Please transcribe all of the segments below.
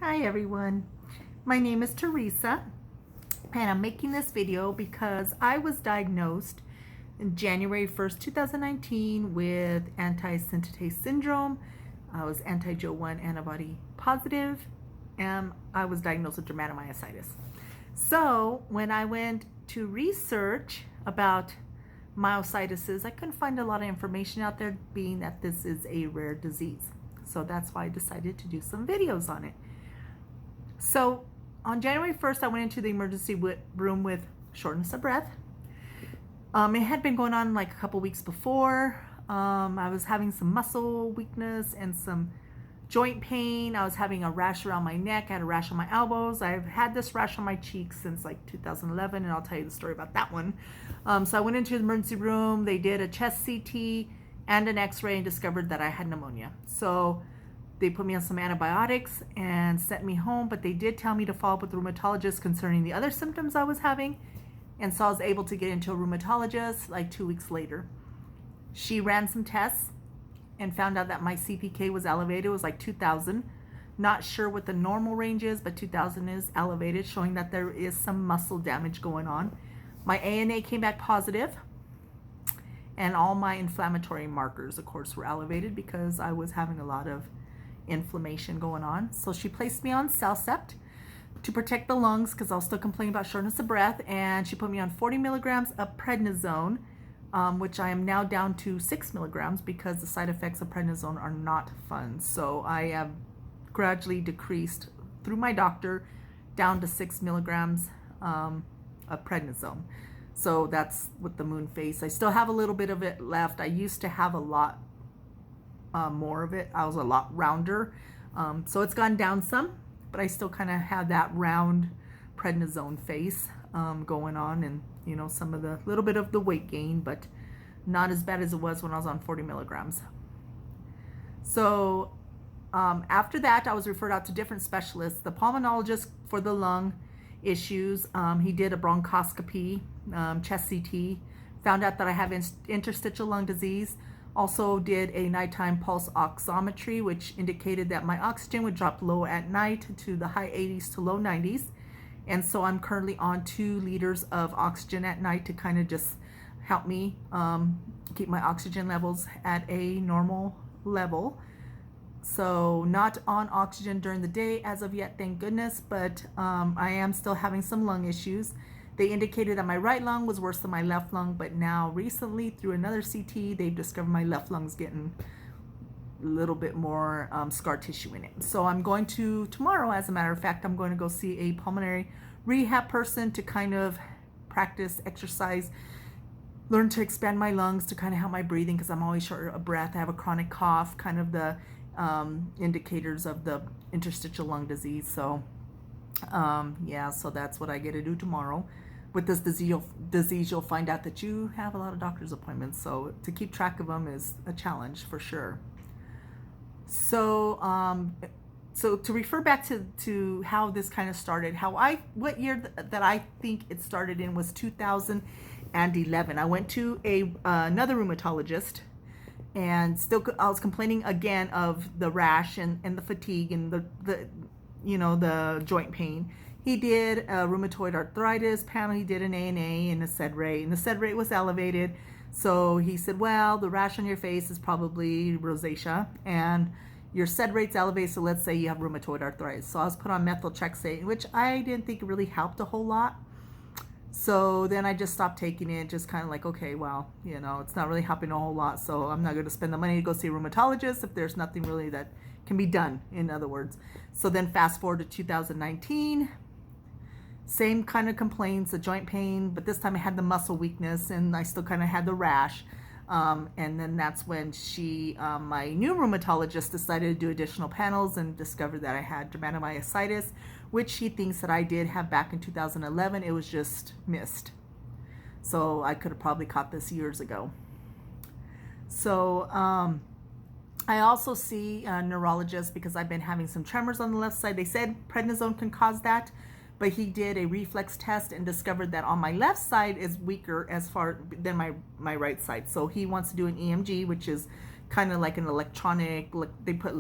Hi everyone, my name is Teresa and I'm making this video because I was diagnosed in January 1st, 2019 with Antisynthetase Syndrome. I was anti-Jo1 antibody positive and I was diagnosed with Dermatomyositis. So when I went to research about myositis, I couldn't find a lot of information out there, being that this is a rare disease. So that's why I decided to do some videos on it. So on January 1st, I went into the emergency room with shortness of breath. It had been going on like a couple weeks before. I was having some muscle weakness and some joint pain. I was having a rash around my neck. I had a rash on my elbows. I've had this rash on my cheeks since like 2011, and I'll tell you the story about that one. So I went into the emergency room. They did a chest CT and an x-ray and discovered that I had pneumonia. So they put me on some antibiotics and sent me home, but they did tell me to follow up with the rheumatologist concerning the other symptoms I was having. And so I was able to get into a rheumatologist like 2 weeks later. She ran some tests and found out that my CPK was elevated. It was like 2,000. Not sure what the normal range is, but 2,000 is elevated, showing that there is some muscle damage going on. My ANA came back positive, and all my inflammatory markers, of course, were elevated because I was having a lot of inflammation going on. So she placed me on Celcept to protect the lungs because I was still complaining about shortness of breath, and she put me on 40 milligrams of prednisone, which I am now down to 6 milligrams because the side effects of prednisone are not fun. So I have gradually decreased through my doctor down to 6 milligrams of prednisone. So that's with the moon face. I still have a little bit of it left. I used to have a lot more of it. I was a lot rounder. So it's gone down some, but I still kind of have that round prednisone face going on, and you know, some of the little bit of the weight gain, but not as bad as it was when I was on 40 milligrams. So after that, I was referred out to different specialists. The pulmonologist for the lung issues, he did a bronchoscopy, chest CT, found out that I have interstitial lung disease. Also did a nighttime pulse oximetry, which indicated that my oxygen would drop low at night to the high 80s to low 90s. And so I'm currently on 2 liters of oxygen at night to kind of just help me keep my oxygen levels at a normal level. So not on oxygen during the day as of yet, thank goodness, but I am still having some lung issues. They indicated that my right lung was worse than my left lung, but now recently through another CT, they've discovered my left lung's getting a little bit more scar tissue in it. So I'm going to, tomorrow, as a matter of fact, I'm going to go see a pulmonary rehab person to kind of practice exercise, learn to expand my lungs to kind of help my breathing, because I'm always short of breath. I have a chronic cough, kind of the indicators of the interstitial lung disease. So yeah, so that's what I get to do tomorrow. With this disease, you'll find out that you have a lot of doctor's appointments, so to keep track of them is a challenge for sure. So so to refer back to how this kind of started, what year that I think it started in was 2011. I went to another rheumatologist, and still I was complaining again of the rash and the fatigue and the you know, the joint pain. He did a rheumatoid arthritis panel. He did an ANA and a SED rate, and the SED rate was elevated. So he said, well, the rash on your face is probably rosacea, and your SED rate's elevated, so let's say you have rheumatoid arthritis. So I was put on methotrexate, which I didn't think really helped a whole lot. So then I just stopped taking it, just kind of like, okay, well, you know, it's not really helping a whole lot, so I'm not going to spend the money to go see a rheumatologist if there's nothing really that can be done, in other words. So then fast forward to 2019, same kind of complaints, the joint pain, but this time I had the muscle weakness, and I still kind of had the rash. And then that's when my new rheumatologist decided to do additional panels and discovered that I had dermatomyositis, which she thinks that I did have back in 2011. It was just missed. So I could have probably caught this years ago. So I also see a neurologist because I've been having some tremors on the left side. They said prednisone can cause that, but he did a reflex test and discovered that on my left side is weaker as far than my right side. So he wants to do an EMG, which is kind of like an electronic, they put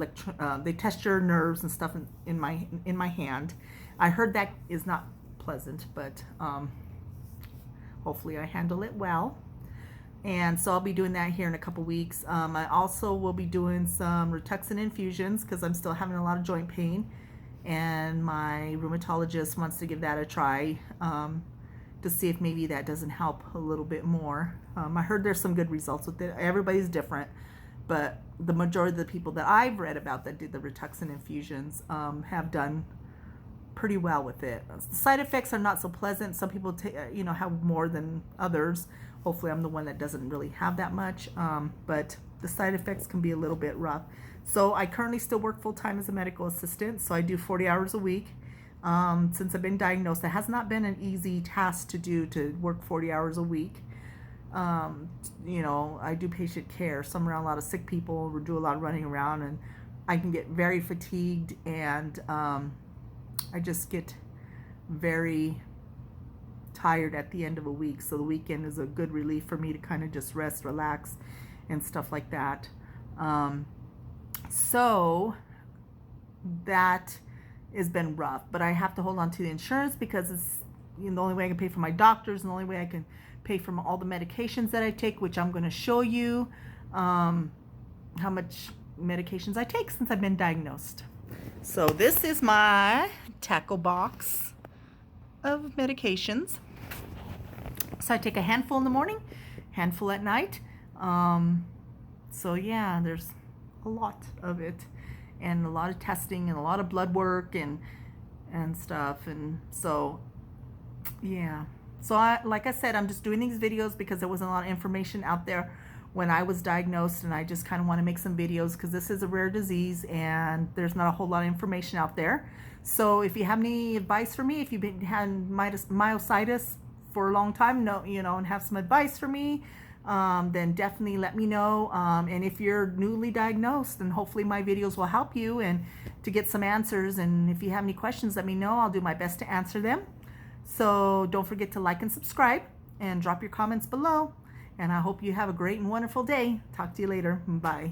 they test your nerves and stuff in my hand. I heard that is not pleasant, but hopefully I handle it well. And so I'll be doing that here in a couple weeks. I also will be doing some Rituxan infusions because I'm still having a lot of joint pain, and my rheumatologist wants to give that a try to see if maybe that doesn't help a little bit more. I heard there's some good results with it. Everybody's different, but the majority of the people that I've read about that did the Rituxan infusions have done pretty well with it. The side effects are not so pleasant. Some people have more than others. Hopefully I'm the one that doesn't really have that much, but the side effects can be a little bit rough. So I currently still work full-time as a medical assistant, so I do 40 hours a week. Since I've been diagnosed, it has not been an easy task to do, to work 40 hours a week. I do patient care, so I'm around a lot of sick people, we do a lot of running around, and I can get very fatigued, and I just get very tired at the end of a week. So the weekend is a good relief for me to kind of just rest, relax, and stuff like that. So that has been rough, but I have to hold on to the insurance because it's the only way I can pay for my doctors, and the only way I can pay for all the medications that I take, which I'm going to show you how much medications I take since I've been diagnosed. So this is my tackle box of medications. So I take a handful in the morning, handful at night. So yeah, there's a lot of it, and a lot of testing, and a lot of blood work, and stuff. And so yeah, so like I said, I'm just doing these videos because there wasn't a lot of information out there when I was diagnosed, and I just kind of want to make some videos because this is a rare disease and there's not a whole lot of information out there. So if you have any advice for me, if you've had myositis for a long time, and have some advice for me, then definitely let me know. And if you're newly diagnosed, then hopefully my videos will help you and to get some answers. And if you have any questions, let me know. I'll do my best to answer them. So don't forget to like and subscribe and drop your comments below. And I hope you have a great and wonderful day. Talk to you later. Bye.